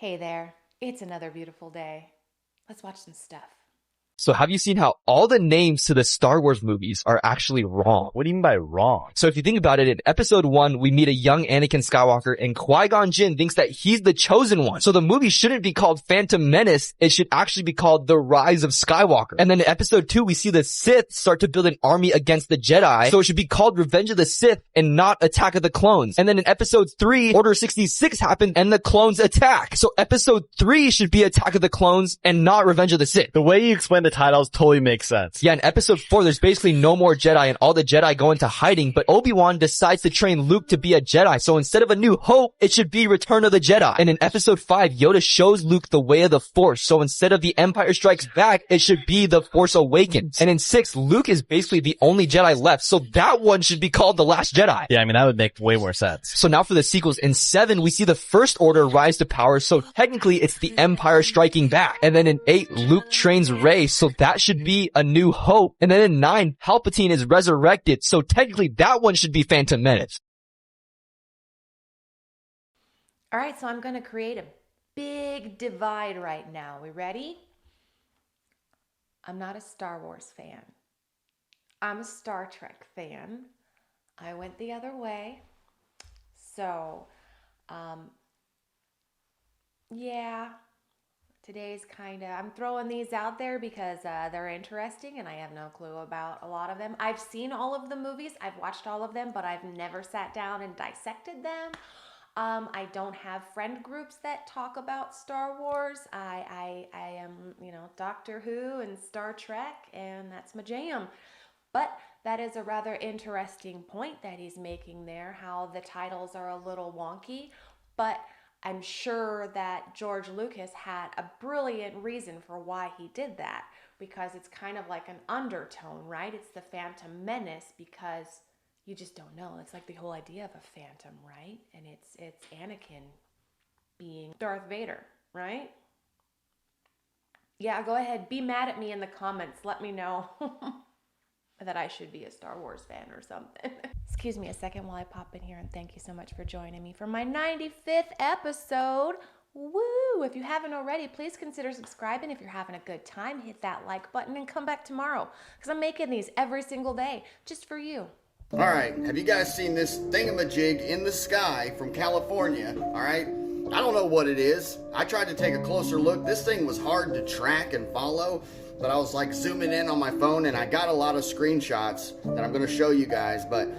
Hey there, it's another beautiful day. Let's watch some stuff. So have you seen how all the names to the Star Wars movies are actually wrong? What do you mean by wrong? So if you think about it, in episode 1, we meet a young Anakin Skywalker and Qui-Gon Jinn thinks that he's the chosen one. So the movie shouldn't be called Phantom Menace. It should actually be called The Rise of Skywalker. And then in episode 2, we see the Sith start to build an army against the Jedi. So it should be called Revenge of the Sith and not Attack of the Clones. And then in episode 3, Order 66 happened and the clones attack. So episode 3 should be Attack of the Clones and not Revenge of the Sith. The way you explain the titles totally makes sense. Yeah, in episode 4, there's basically no more Jedi and all the Jedi go into hiding, but Obi-Wan decides to train Luke to be a Jedi. So instead of A New Hope, it should be Return of the Jedi. And in episode 5, Yoda shows Luke the way of the Force. So instead of The Empire Strikes Back, it should be The Force Awakens. And in 6, Luke is basically the only Jedi left. So that one should be called The Last Jedi. Yeah, I mean, that would make way more sense. So now for the sequels. In 7, we see the First Order rise to power. So technically, it's the Empire striking back. And then in 8, Luke trains Rey. So that should be A New Hope. And then in 9, Palpatine is resurrected. So technically that one should be Phantom Menace. All right, so I'm going to create a big divide right now. We ready? I'm not a Star Wars fan. I'm a Star Trek fan. I went the other way. So, yeah. Today's I'm throwing these out there because they're interesting and I have no clue about a lot of them. I've seen all of the movies, I've watched all of them, but I've never sat down and dissected them. I don't have friend groups that talk about Star Wars. I am, Doctor Who and Star Trek, and that's my jam. But that is a rather interesting point that he's making there, how the titles are a little wonky, but I'm sure that George Lucas had a brilliant reason for why he did that, because it's kind of like an undertone, right? It's the Phantom Menace because you just don't know. It's like the whole idea of a phantom, right? And it's Anakin being Darth Vader, right? Yeah, go ahead. Be mad at me in the comments. Let me know that I should be a Star Wars fan or something. Excuse me a second while I pop in here, and thank you so much for joining me for my 95th episode. Woo! If you haven't already, please consider subscribing. If you're having a good time, hit that like button and come back tomorrow, because I'm making these every single day just for you. All right, have you guys seen this thingamajig in the sky from California? All right, I don't know what it is. I tried to take a closer look. This thing was hard to track and follow, but I was like zooming in on my phone and I got a lot of screenshots that I'm going to show you guys. But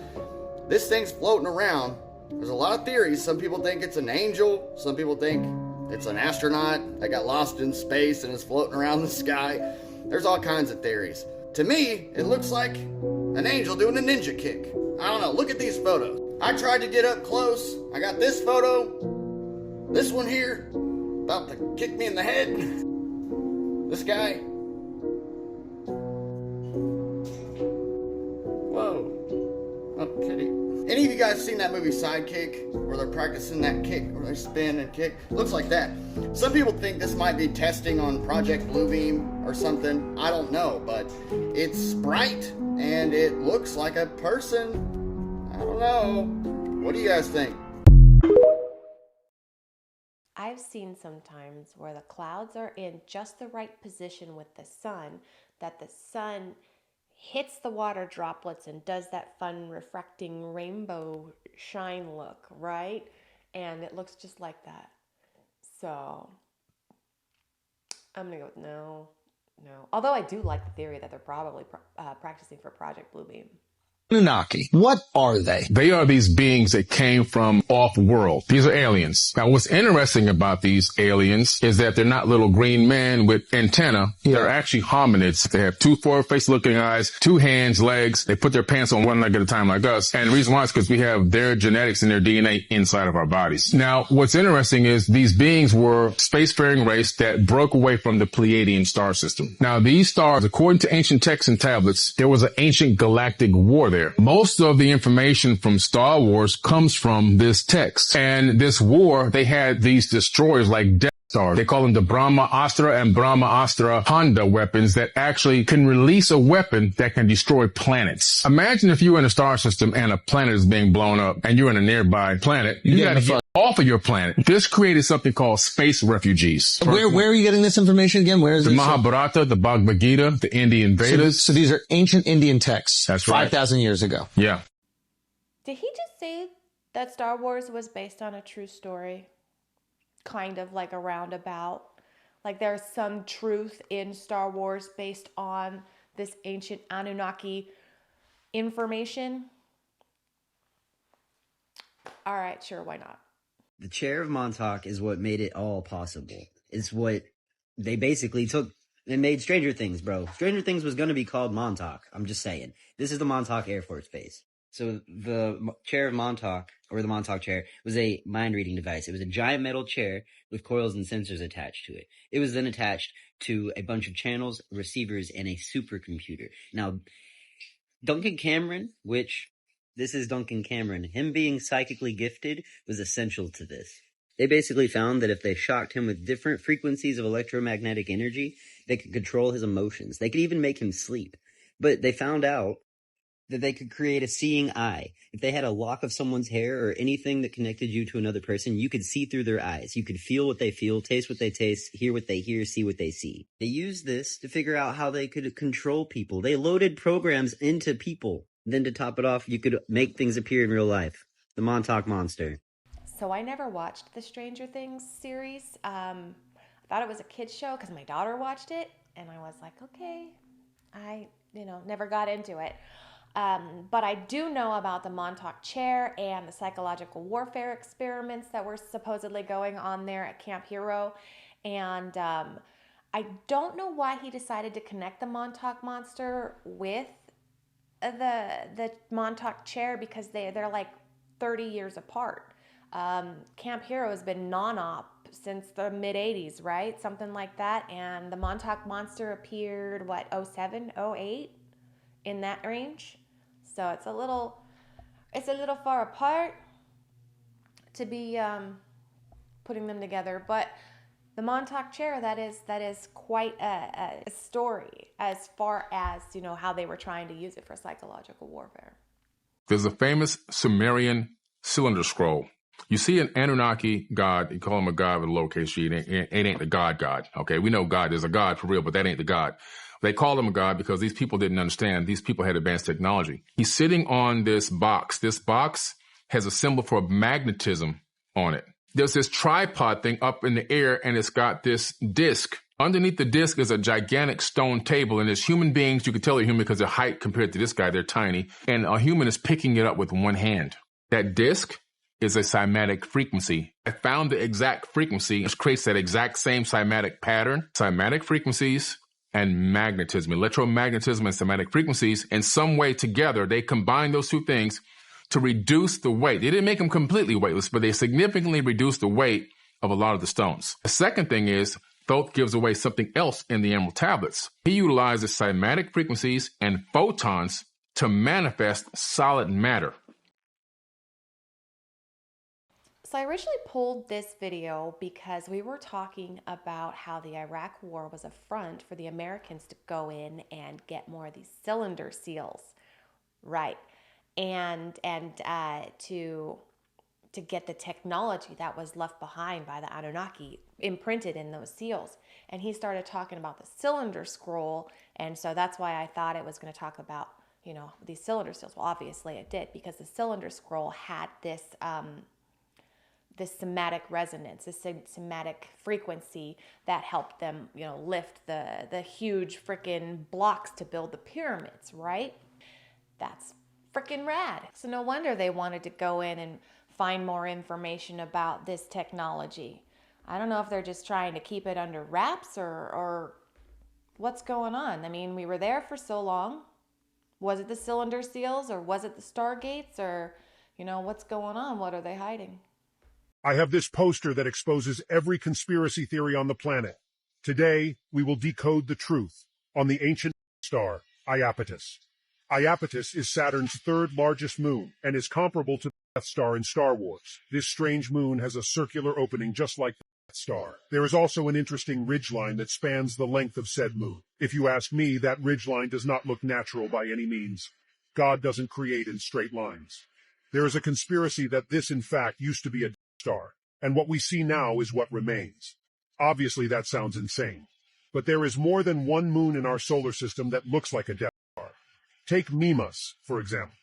this thing's floating around. There's a lot of theories. Some people think it's an angel. Some people think it's an astronaut that got lost in space and is floating around the sky. There's all kinds of theories. To me, it looks like an angel doing a ninja kick. I don't know. Look at these photos. I tried to get up close. I got this photo. This one here, about to kick me in the head. This guy. Whoa. Oh, kitty. Any of you guys seen that movie Sidekick, where they're practicing that kick, where they spin and kick? Looks like that. Some people think this might be testing on Project Bluebeam or something. I don't know, but it's bright and it looks like a person. I don't know. What do you guys think? I've seen sometimes where the clouds are in just the right position with the sun, that the sun hits the water droplets and does that fun refracting rainbow shine look, right? And it looks just like that. So I'm gonna go with no. Although I do like the theory that they're probably practicing for Project Bluebeam. Anunnaki. What are they? They are these beings that came from off-world. These are aliens. Now, what's interesting about these aliens is that they're not little green men with antenna. They're actually hominids. They have 2 forward-facing looking eyes, 2 hands, legs. They put their pants on one leg at a time like us. And the reason why is because we have their genetics and their DNA inside of our bodies. Now, what's interesting is these beings were a spacefaring race that broke away from the Pleiadian star system. Now, these stars, according to ancient texts and tablets, there was an ancient galactic war there. Most of the information from Star Wars comes from this text. And this war, they had these destroyers like Death Stars. They call them the Brahma-Astra and Brahma-Astra Honda weapons that actually can release a weapon that can destroy planets. Imagine if you were in a star system and a planet is being blown up and you're in a nearby planet. You gotta off of your planet. This created something called space refugees. Where are you getting this information again? Where is The this? Mahabharata, the Bhagavad Gita, the Indian Vedas. So these are ancient Indian texts. That's right. 5,000 years ago. Yeah. Did he just say that Star Wars was based on a true story? Kind of like a roundabout. Like there's some truth in Star Wars based on this ancient Anunnaki information? All right, sure, why not? The chair of Montauk is what made it all possible. It's what they basically took and made Stranger Things, bro. Stranger Things was going to be called Montauk. I'm just saying. This is the Montauk Air Force Base. So the chair of Montauk, or the Montauk chair, was a mind-reading device. It was a giant metal chair with coils and sensors attached to it. It was then attached to a bunch of channels, receivers, and a supercomputer. Now, Duncan Cameron, which this is Duncan Cameron, him being psychically gifted was essential to this. They basically found that if they shocked him with different frequencies of electromagnetic energy, they could control his emotions. They could even make him sleep. But they found out that they could create a seeing eye. If they had a lock of someone's hair or anything that connected you to another person, you could see through their eyes. You could feel what they feel, taste what they taste, hear what they hear, see what they see. They used this to figure out how they could control people. They loaded programs into people. Then to top it off, you could make things appear in real life. The Montauk Monster. So I never watched the Stranger Things series. I thought it was a kid's show because my daughter watched it. And I was like, okay, I never got into it. But I do know about the Montauk chair and the psychological warfare experiments that were supposedly going on there at Camp Hero. And I don't know why he decided to connect the Montauk Monster with the Montauk chair, because they're like 30 years apart. Camp Hero has been non-op since the mid-'80s, right? Something like that. And the Montauk Monster appeared, 07, 08? In that range. So it's a little far apart to be putting them together. But the Montauk chair, that is quite a story as far as, how they were trying to use it for psychological warfare. There's a famous Sumerian cylinder scroll. You see an Anunnaki god, you call him a god with a lowercase g, it ain't the God. Okay, we know God, there's a God for real, but that ain't the God. They called him a god because these people didn't understand. These people had advanced technology. He's sitting on this box. This box has a symbol for magnetism on it. There's this tripod thing up in the air, and it's got this disc. Underneath the disc is a gigantic stone table, and there's human beings. You can tell they're human because their height compared to this guy, they're tiny. And a human is picking it up with one hand. That disc is a cymatic frequency. I found the exact frequency. It creates that exact same cymatic pattern. Cymatic frequencies and magnetism, electromagnetism and cymatic frequencies, in some way together, they combine those two things to reduce the weight. They didn't make them completely weightless, but they significantly reduced the weight of a lot of the stones. The second thing is, Thoth gives away something else in the Emerald Tablets. He utilizes cymatic frequencies and photons to manifest solid matter. So I originally pulled this video because we were talking about how the Iraq War was a front for the Americans to go in and get more of these cylinder seals, right? And to get the technology that was left behind by the Anunnaki imprinted in those seals. And he started talking about the cylinder scroll, and so that's why I thought it was going to talk about, these cylinder seals. Well, obviously it did, because the cylinder scroll had this somatic resonance, this somatic frequency that helped them, lift the huge freaking blocks to build the pyramids, right? That's freaking rad. So no wonder they wanted to go in and find more information about this technology. I don't know if they're just trying to keep it under wraps or what's going on. I mean, we were there for so long. Was it the cylinder seals, or was it the stargates, or, what's going on? What are they hiding? I have this poster that exposes every conspiracy theory on the planet. Today, we will decode the truth on the ancient star, Iapetus. Iapetus is Saturn's third largest moon and is comparable to the Death Star in Star Wars. This strange moon has a circular opening just like the Death Star. There is also an interesting ridgeline that spans the length of said moon. If you ask me, that ridgeline does not look natural by any means. God doesn't create in straight lines. There is a conspiracy that this, in fact, used to be a Star, and what we see now is what remains. Obviously, that sounds insane. But there is more than one moon in our solar system that looks like a Death Star. Take Mimas, for example.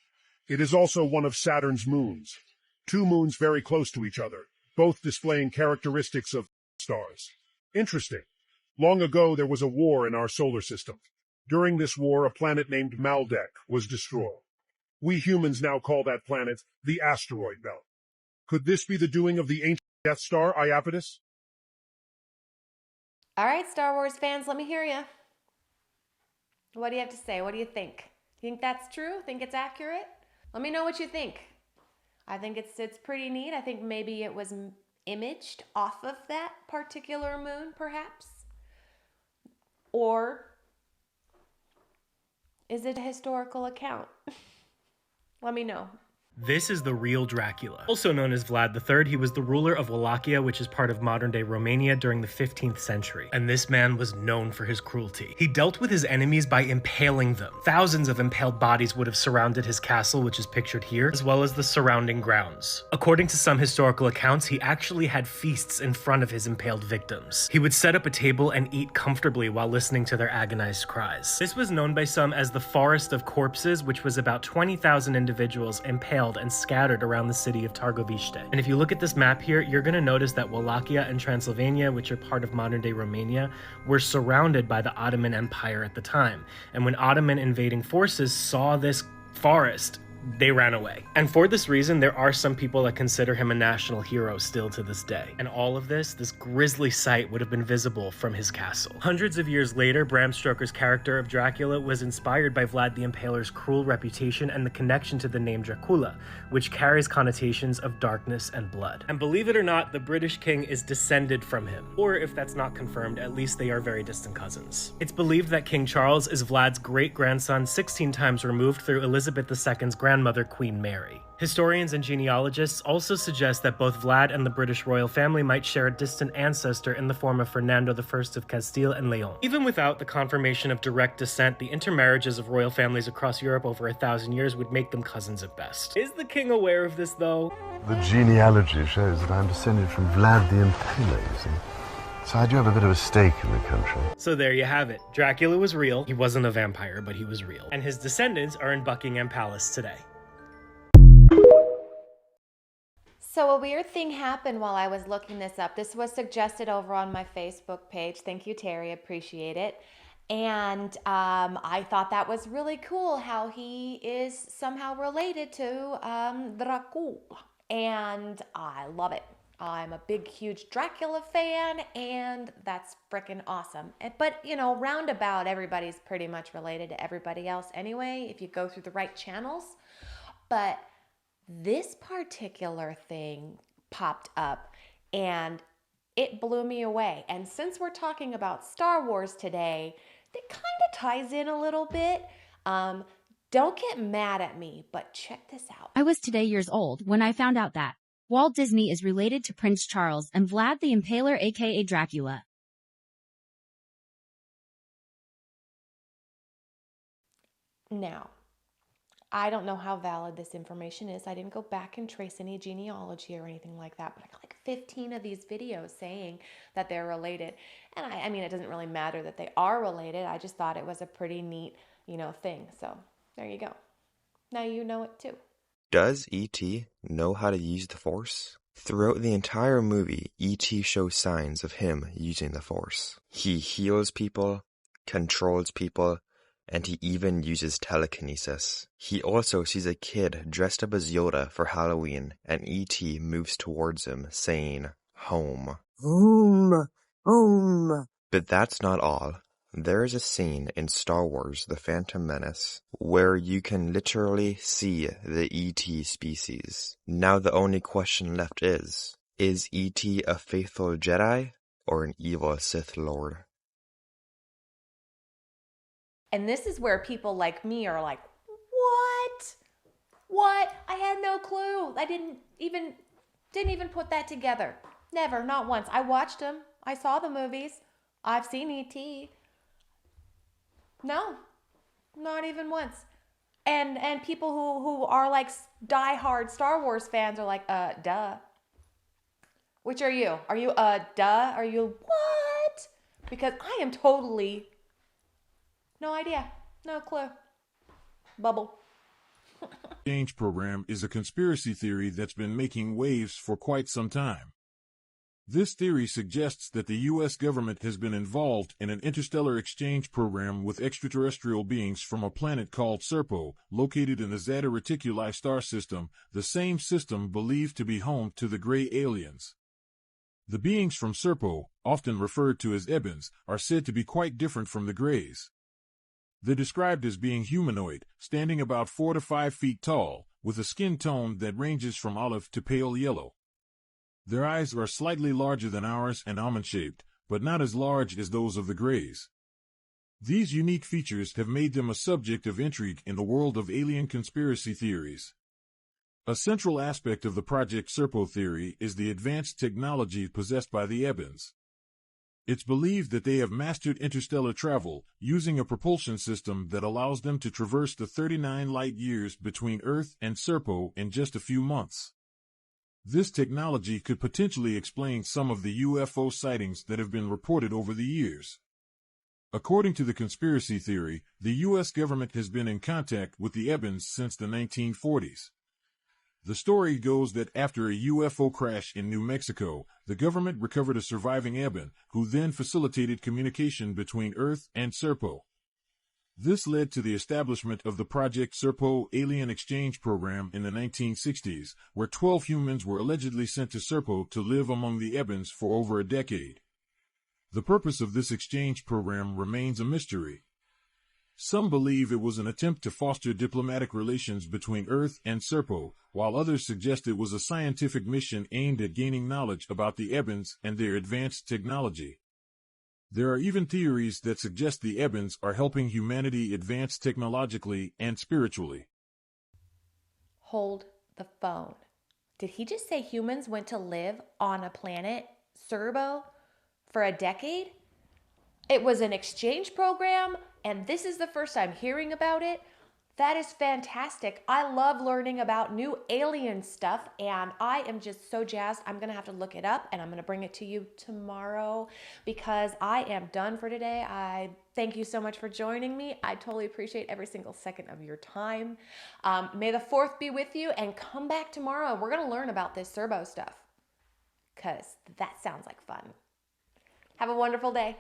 It is also one of Saturn's moons. Two moons very close to each other, both displaying characteristics of stars. Interesting. Long ago, there was a war in our solar system. During this war, a planet named Maldek was destroyed. We humans now call that planet the asteroid belt. Could this be the doing of the ancient Death Star, Iapetus? All right, Star Wars fans, let me hear you. What do you have to say? What do you think? Think that's true? Think it's accurate? Let me know what you think. I think it's pretty neat. I think maybe it was imaged off of that particular moon, perhaps. Or is it a historical account? Let me know. This is the real Dracula. Also known as Vlad III, he was the ruler of Wallachia, which is part of modern-day Romania, during the 15th century. And this man was known for his cruelty. He dealt with his enemies by impaling them. Thousands of impaled bodies would have surrounded his castle, which is pictured here, as well as the surrounding grounds. According to some historical accounts, he actually had feasts in front of his impaled victims. He would set up a table and eat comfortably while listening to their agonized cries. This was known by some as the Forest of Corpses, which was about 20,000 individuals impaled and scattered around the city of Targoviste. And if you look at this map here, you're going to notice that Wallachia and Transylvania, which are part of modern-day Romania, were surrounded by the Ottoman Empire at the time. And when Ottoman invading forces saw this forest, they ran away. And for this reason, there are some people that consider him a national hero still to this day. And all of this grisly sight would have been visible from his castle. Hundreds of years later, Bram Stoker's character of Dracula was inspired by Vlad the Impaler's cruel reputation and the connection to the name Dracula, which carries connotations of darkness and blood. And believe it or not, the British king is descended from him. Or if that's not confirmed, at least they are very distant cousins. It's believed that King Charles is Vlad's great-grandson 16 times removed through Elizabeth II's grandmother, Queen Mary. Historians and genealogists also suggest that both Vlad and the British royal family might share a distant ancestor in the form of Fernando I of Castile and Leon. Even without the confirmation of direct descent, the intermarriages of royal families across Europe over 1,000 years would make them cousins at best. Is the king aware of this, though? The genealogy shows that I'm descended from Vlad the Impaler, you see. So I do have a bit of a stake in the country. So there you have it. Dracula was real. He wasn't a vampire, but he was real. And his descendants are in Buckingham Palace today. So a weird thing happened while I was looking this up. This was suggested over on my Facebook page. Thank you, Terry. Appreciate it. And I thought that was really cool how he is somehow related to Dracula. And I love it. I'm a big, huge Dracula fan, and that's freaking awesome. But, you know, roundabout, everybody's pretty much related to everybody else anyway, if you go through the right channels. But this particular thing popped up and it blew me away. And since we're talking about Star Wars today, it kind of ties in a little bit. Don't get mad at me, but check this out. I was today years old when I found out that Walt Disney is related to Prince Charles and Vlad the Impaler, aka Dracula. Now, I don't know how valid this information is. I didn't go back and trace any genealogy or anything like that, but I got like 15 of these videos saying that they're related. And I mean, it doesn't really matter that they are related. I just thought it was a pretty neat, thing. So there you go. Now you know it too. Does E.T. know how to use the Force? Throughout the entire movie, E.T. shows signs of him using the Force. He heals people, controls people, and he even uses telekinesis. He also sees a kid dressed up as Yoda for Halloween, and E.T. moves towards him, saying, "Home." Home. Home. But that's not all. There is a scene in Star Wars The Phantom Menace where you can literally see the E.T. species. Now the only question left is E.T. a faithful Jedi or an evil Sith Lord? And this is where people like me are like, what? What? I had no clue. I didn't even put that together. Never, not once. I watched them. I saw the movies. I've seen E.T. No, not even once. And people who are like diehard Star Wars fans are like, duh. Which are you? Are you a duh? Are you what? Because I am totally no idea. No clue. Bubble. Exchange program is a conspiracy theory that's been making waves for quite some time. This theory suggests that the U.S. government has been involved in an interstellar exchange program with extraterrestrial beings from a planet called Serpo, located in the Zeta Reticuli star system, the same system believed to be home to the gray aliens. The beings from Serpo, often referred to as Ebens, are said to be quite different from the Greys. They're described as being humanoid, standing about 4 to 5 feet tall, with a skin tone that ranges from olive to pale yellow. Their eyes are slightly larger than ours and almond-shaped, but not as large as those of the Greys. These unique features have made them a subject of intrigue in the world of alien conspiracy theories. A central aspect of the Project Serpo theory is the advanced technology possessed by the Ebens. It's believed that they have mastered interstellar travel, using a propulsion system that allows them to traverse the 39 light years between Earth and Serpo in just a few months. This technology could potentially explain some of the UFO sightings that have been reported over the years. According to the conspiracy theory, the U.S. government has been in contact with the Ebens since the 1940s. The story goes that after a UFO crash in New Mexico, the government recovered a surviving Eben, who then facilitated communication between Earth and Serpo. This led to the establishment of the Project Serpo Alien Exchange Program in the 1960s, where 12 humans were allegedly sent to Serpo to live among the Ebens for over a decade. The purpose of this exchange program remains a mystery. Some believe it was an attempt to foster diplomatic relations between Earth and Serpo, while others suggest it was a scientific mission aimed at gaining knowledge about the Ebens and their advanced technology. There are even theories that suggest the Ebens are helping humanity advance technologically and spiritually. Hold the phone. Did he just say humans went to live on a planet, Serbo, for a decade? It was an exchange program, and this is the first time hearing about it. That is fantastic. I love learning about new alien stuff, and I am just so jazzed. I'm going to have to look it up, and I'm going to bring it to you tomorrow because I am done for today. I thank you so much for joining me. I totally appreciate every single second of your time. May the 4th be with you, and come back tomorrow. We're going to learn about this Serbo stuff because that sounds like fun. Have a wonderful day.